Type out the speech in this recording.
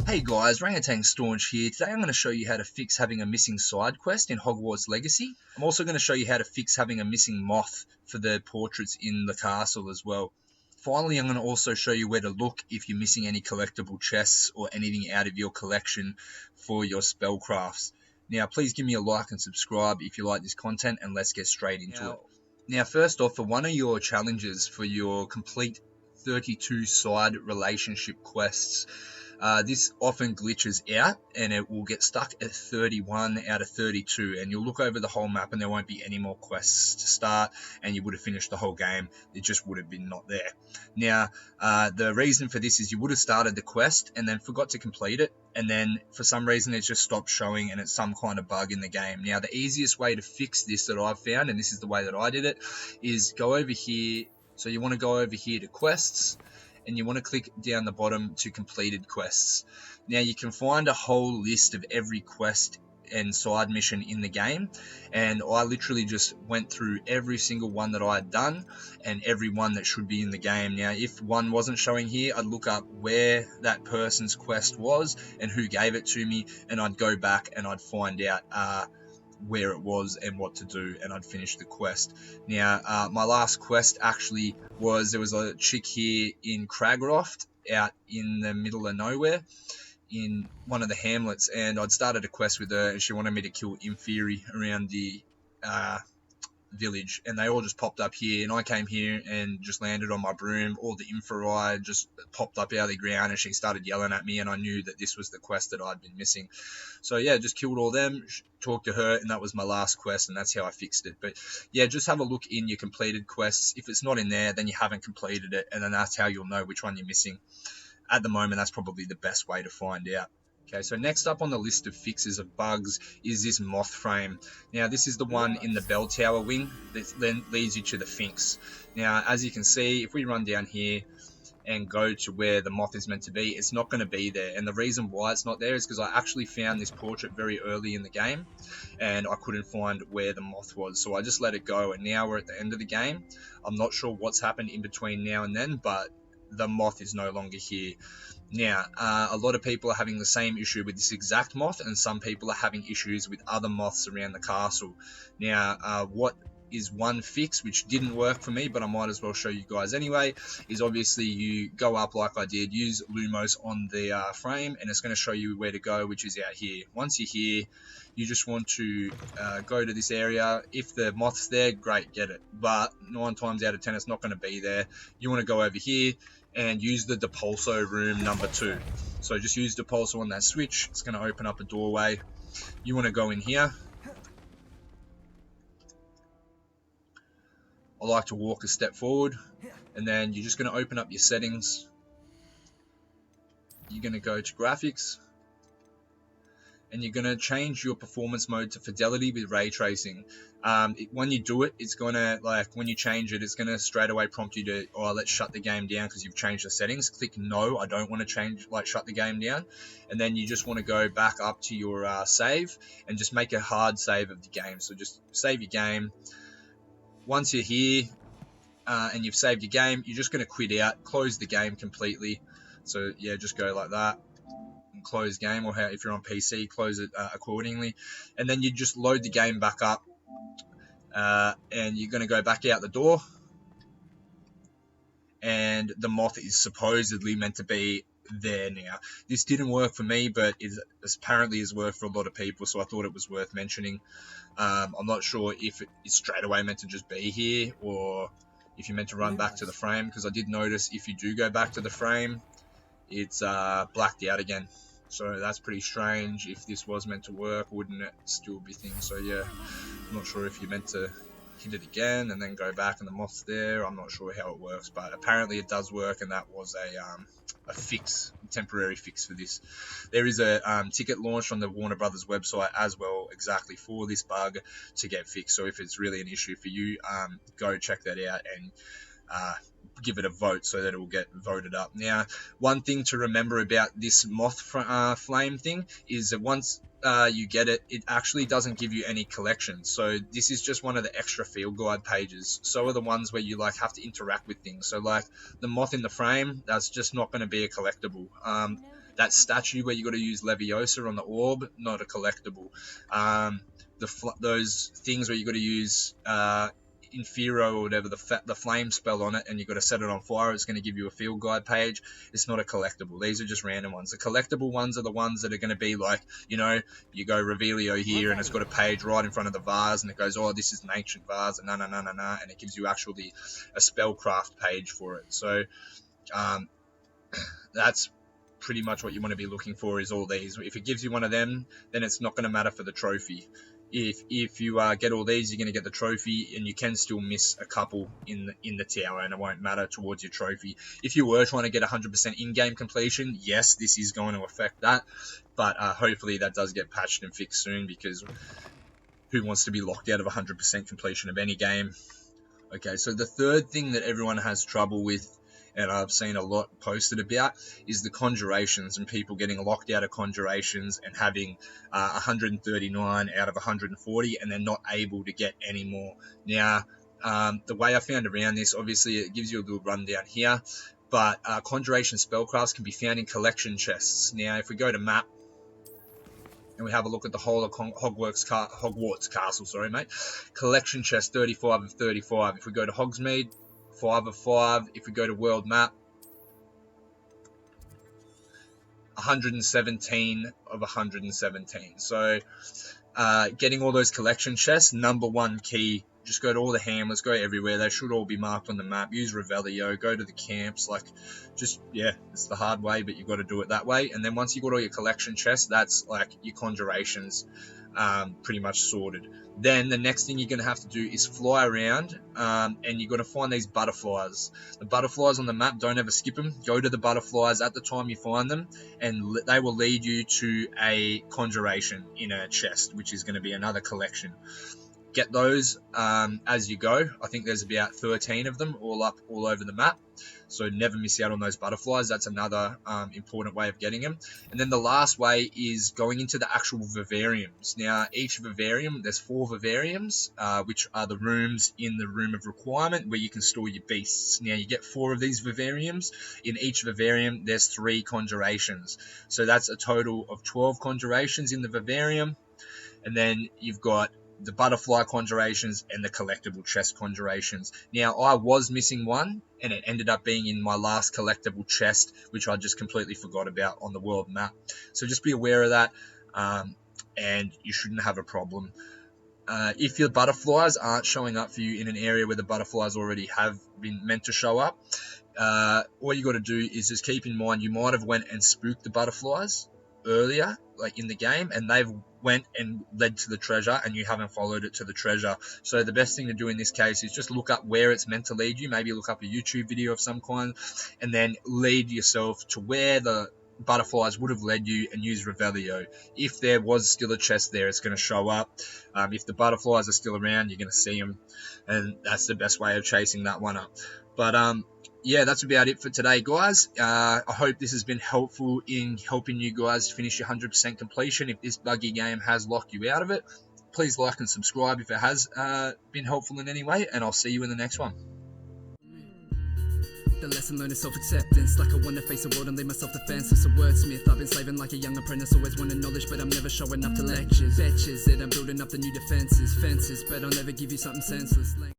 Hey guys, Rangatang Staunch here. Today I'm going to show you how to fix having a missing side quest in Hogwarts Legacy. I'm also going to show you how to fix having a missing moth for the portraits in the castle as well. Finally, I'm going to also show you where to look if you're missing any collectible chests or anything out of your collection for your spellcrafts. Now, please give me a like and subscribe if you like this content, and let's get straight into it. Now, first off, for one of your challenges for your complete 32 side relationship quests, this often glitches out and it will get stuck at 31 out of 32, and you'll look over the whole map and there won't be any more quests to start and you would have finished the whole game. It just would have been not there. Now, the reason for this is you would have started the quest and then forgot to complete it, and then for some reason it just stopped showing and it's some kind of bug in the game. Now, the easiest way to fix this that I've found, and this is the way that I did it, is go over here. So you want to go over here to quests, and you want to click down the bottom to completed quests. Now, you can find a whole list of every quest and side mission in the game, and I literally just went through every single one that I had done and every one that should be in the game. Now, if one wasn't showing here, I'd look up where that person's quest was and who gave it to me, and I'd go back and I'd find out where it was and what to do, and I'd finish the quest. Now, my last quest actually was, there was a chick here in Cragroft out in the middle of nowhere in one of the hamlets, and I'd started a quest with her and she wanted me to kill Inferi around the village, and they all just popped up here, and I came here and just landed on my broom. All the Inferi just popped up out of the ground and she started yelling at me, and I knew that this was the quest that I'd been missing. So yeah, just killed all them, talked to her, and that was my last quest, and that's how I fixed it. But yeah, just have a look in your completed quests. If it's not in there, then you haven't completed it, and then that's how you'll know which one you're missing. At the moment, that's probably the best way to find out. Okay, so next up on the list of fixes of bugs is this moth frame. Now, this is the one in the bell tower wing that then leads you to the Sphinx. Now, as you can see, if we run down here and go to where the moth is meant to be, it's not going to be there. And the reason why it's not there is because I actually found this portrait very early in the game and I couldn't find where the moth was. So I just let it go, and now we're at the end of the game. I'm not sure what's happened in between now and then, but the moth is no longer here. Now, a lot of people are having the same issue with this exact moth, and some people are having issues with other moths around the castle. Now, what is one fix which didn't work for me, but I might as well show you guys anyway, is obviously you go up like I did, use Lumos on the frame, and it's going to show you where to go, which is out here. Once you're here, you just want to go to this area. If the moth's there, great, get it. But 9 times out of 10, it's not going to be there. You want to go over here and use the Depulso room number 2. So just use Depulso on that switch. It's going to open up a doorway. You want to go in here. I like to walk a step forward, and then you're just going to open up your settings. You're going to go to graphics, and you're going to change your performance mode to fidelity with ray tracing. When you do it, it's going to, like, when you change it, it's going to straight away prompt you to, oh, let's shut the game down because you've changed the settings. Click no, I don't want to change, like, shut the game down. And then you just want to go back up to your save and just make a hard save of the game. So just save your game. Once you're here and you've saved your game, you're just going to quit out, close the game completely. So yeah, just go like that. Close game, or if you're on PC, close it accordingly, and then you just load the game back up, and you're going to go back out the door, and the moth is supposedly meant to be there now. This didn't work for me, but it apparently has worked for a lot of people, so I thought it was worth mentioning. I'm not sure if it's straight away meant to just be here, or if you're meant to run back to the frame, because I did notice if you do go back to the frame, it's blacked out again. So that's pretty strange. If this was meant to work, wouldn't it still be things? So yeah, I'm not sure if you're meant to hit it again and then go back and the moth's there. I'm not sure how it works, but apparently it does work, and that was a fix, a temporary fix for this. There is a ticket launched on the Warner Brothers website as well, exactly for this bug to get fixed. So if it's really an issue for you, go check that out and give it a vote so that it will get voted up. Now, one thing to remember about this moth flame thing is that once you get it, it actually doesn't give you any collections. So this is just one of the extra field guide pages. So are the ones where you like have to interact with things. So like the moth in the frame, that's just not going to be a collectible. That statue where you got to use levioso on the orb, not a collectible. Those things where you got to use Infero or whatever, the flame spell on it, and you got to set it on fire. It's going to give you a field guide page. It's not a collectible. These are just random ones. The collectible ones are the ones that are going to be like, you know, you go Revelio here, and it's got a page right in front of the vase, and it goes, oh, this is an ancient vase, and and it gives you actually a spellcraft page for it. So that's pretty much what you want to be looking for, is all these. If it gives you one of them, then it's not going to matter for the trophy. If you get all these, you're going to get the trophy, and you can still miss a couple in the tower, and it won't matter towards your trophy. If you were trying to get 100% in-game completion, yes, this is going to affect that, but hopefully that does get patched and fixed soon, because who wants to be locked out of 100% completion of any game? Okay, so the third thing that everyone has trouble with, and I've seen a lot posted about, is the Conjurations, and people getting locked out of Conjurations and having 139 out of 140, and they're not able to get any more. Now, the way I found around this, obviously it gives you a little rundown here, but Conjuration spellcrafts can be found in collection chests. Now, if we go to map, and we have a look at the whole of Hogwarts Castle, sorry mate, collection chest 35 of 35. If we go to Hogsmeade, 5 of 5. If we go to world map, 117 of 117. So getting all those collection chests, number one key. Just go to all the hamlets, go everywhere. They should all be marked on the map. Use Revelio, go to the camps. Like, just, yeah, it's the hard way, but you've got to do it that way. And then once you got all your collection chests, that's like your Conjurations pretty much sorted. Then the next thing you're going to have to do is fly around, and you're going to find these butterflies. The butterflies on the map, don't ever skip them. Go to the butterflies at the time you find them, and they will lead you to a Conjuration in a chest, which is going to be another collection. Get those as you go. I think there's about 13 of them all over the map, so never miss out on those butterflies. That's another important way of getting them. And then the last way is going into the actual vivariums. Now, each vivarium, there's 4 vivariums, which are the rooms in the room of requirement where you can store your beasts. Now, you get 4 of these vivariums. In each vivarium, there's 3 Conjurations, so that's a total of 12 Conjurations in the vivarium. And then you've got the butterfly Conjurations and the collectible chest Conjurations. Now, I was missing one, and it ended up being in my last collectible chest, which I just completely forgot about on the world map. So just be aware of that, and you shouldn't have a problem. If your butterflies aren't showing up for you in an area where the butterflies already have been meant to show up, all you got to do is just keep in mind you might have went and spooked the butterflies earlier, like in the game, and they've went and led to the treasure, and you haven't followed it to the treasure. So the best thing to do in this case is just look up where it's meant to lead you. Maybe look up a YouTube video of some kind, and then lead yourself to where the butterflies would have led you, and use Revelio. If there was still a chest there, it's going to show up. If the butterflies are still around, you're going to see them, and that's the best way of chasing that one up. But yeah, that's about it for today, guys. I hope this has been helpful in helping you guys finish your 100% completion. If this buggy game has locked you out of it, please like and subscribe if it has been helpful in any way, and I'll see you in the next one. The lesson learned is self-acceptance. Like I wanna face the world and leave myself defenseless. A wordsmith, I've been slaving like a young apprentice. Always wanted knowledge, but I'm never showing up to lectures. Betches that I'm building up the new defenses. Fences, but I'll never give you something senseless.